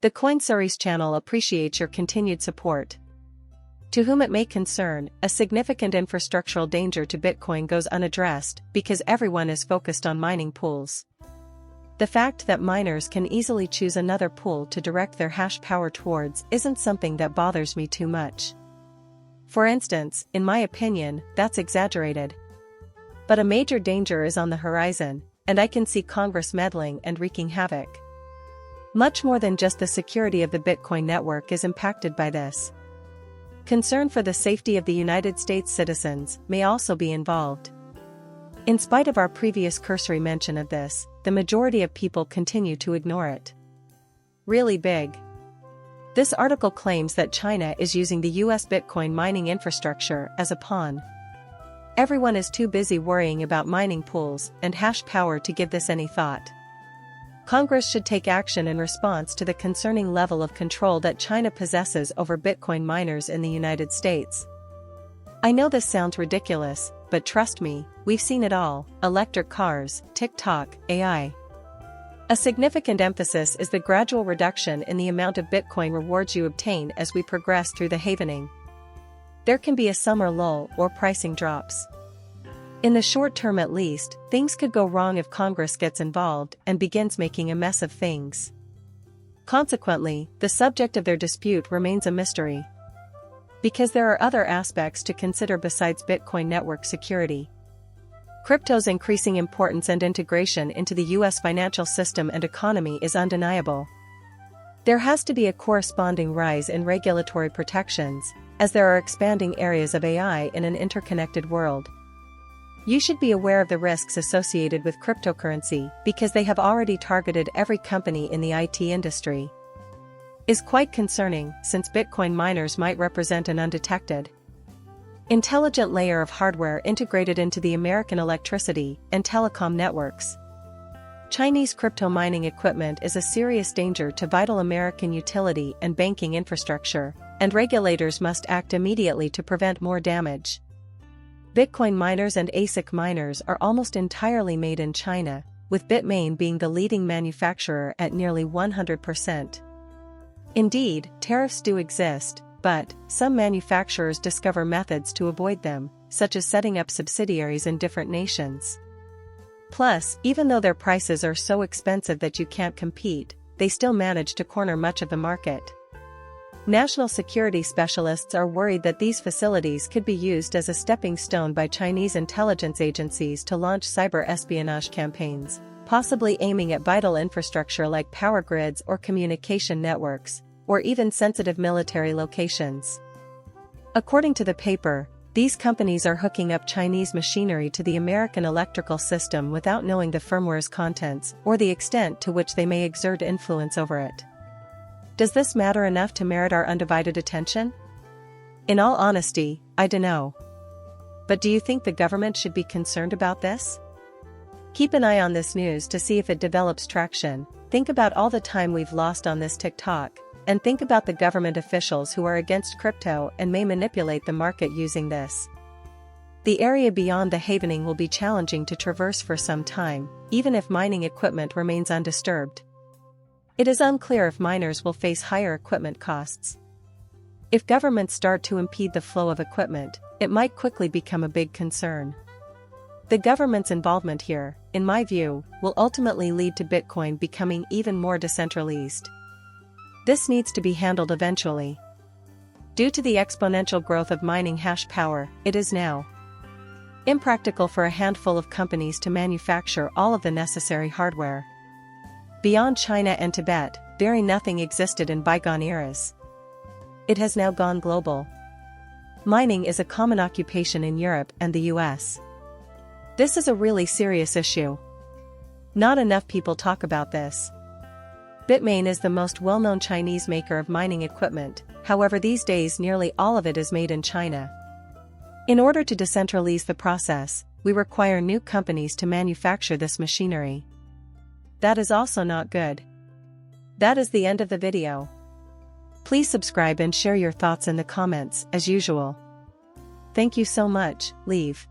The CoinSeries channel appreciates your continued support. To whom it may concern, a significant infrastructural danger to Bitcoin goes unaddressed because everyone is focused on mining pools. The fact that miners can easily choose another pool to direct their hash power towards isn't something that bothers me too much. For instance, in my opinion, that's exaggerated. But a major danger is on the horizon, and I can see Congress meddling and wreaking havoc. Much more than just the security of the Bitcoin network is impacted by this. Concern for the safety of the United States citizens may also be involved. In spite of our previous cursory mention of this, the majority of people continue to ignore it. Really big. This article claims that China is using the US Bitcoin mining infrastructure as a pawn. Everyone is too busy worrying about mining pools and hash power to give this any thought. Congress should take action in response to the concerning level of control that China possesses over Bitcoin miners in the United States. I know this sounds ridiculous, but trust me, we've seen it all: electric cars, TikTok, AI. A significant emphasis is the gradual reduction in the amount of Bitcoin rewards you obtain as we progress through the halvening. There can be a summer lull or pricing drops. In the short term at least, things could go wrong if Congress gets involved and begins making a mess of things. Consequently, the subject of their dispute remains a mystery. Because there are other aspects to consider besides Bitcoin network security. Crypto's increasing importance and integration into the US financial system and economy is undeniable. There has to be a corresponding rise in regulatory protections, as there are expanding areas of AI in an interconnected world. You should be aware of the risks associated with cryptocurrency because they have already targeted every company in the IT industry. Is quite concerning since Bitcoin miners might represent an undetected, intelligent layer of hardware integrated into the American electricity and telecom networks. Chinese crypto mining equipment is a serious danger to vital American utility and banking infrastructure, and regulators must act immediately to prevent more damage. Bitcoin miners and ASIC miners are almost entirely made in China, with Bitmain being the leading manufacturer at nearly 100%. Indeed, tariffs do exist, but some manufacturers discover methods to avoid them, such as setting up subsidiaries in different nations. Plus, even though their prices are so expensive that you can't compete, they still manage to corner much of the market. National security specialists are worried that these facilities could be used as a stepping stone by Chinese intelligence agencies to launch cyber espionage campaigns, possibly aiming at vital infrastructure like power grids or communication networks, or even sensitive military locations. According to the paper, these companies are hooking up Chinese machinery to the American electrical system without knowing the firmware's contents or the extent to which they may exert influence over it. Does this matter enough to merit our undivided attention? In all honesty, I dunno. But do you think the government should be concerned about this? Keep an eye on this news to see if it develops traction. Think about all the time we've lost on this TikTok, and think about the government officials who are against crypto and may manipulate the market using this. The area beyond the halvening will be challenging to traverse for some time, even if mining equipment remains undisturbed. It is unclear if miners will face higher equipment costs. If governments start to impede the flow of equipment, it might quickly become a big concern. The government's involvement here, in my view, will ultimately lead to Bitcoin becoming even more decentralized. This needs to be handled eventually. Due to the exponential growth of mining hash power, it is now impractical for a handful of companies to manufacture all of the necessary hardware. Beyond China and Tibet, very nothing existed in bygone eras. It has now gone global. Mining is a common occupation in Europe and the US. This is a really serious issue. Not enough people talk about this. Bitmain is the most well-known Chinese maker of mining equipment, however these days nearly all of it is made in China. In order to decentralize the process, we require new companies to manufacture this machinery. That is also not good. That is the end of the video. Please subscribe and share your thoughts in the comments, as usual. Thank you so much, leave.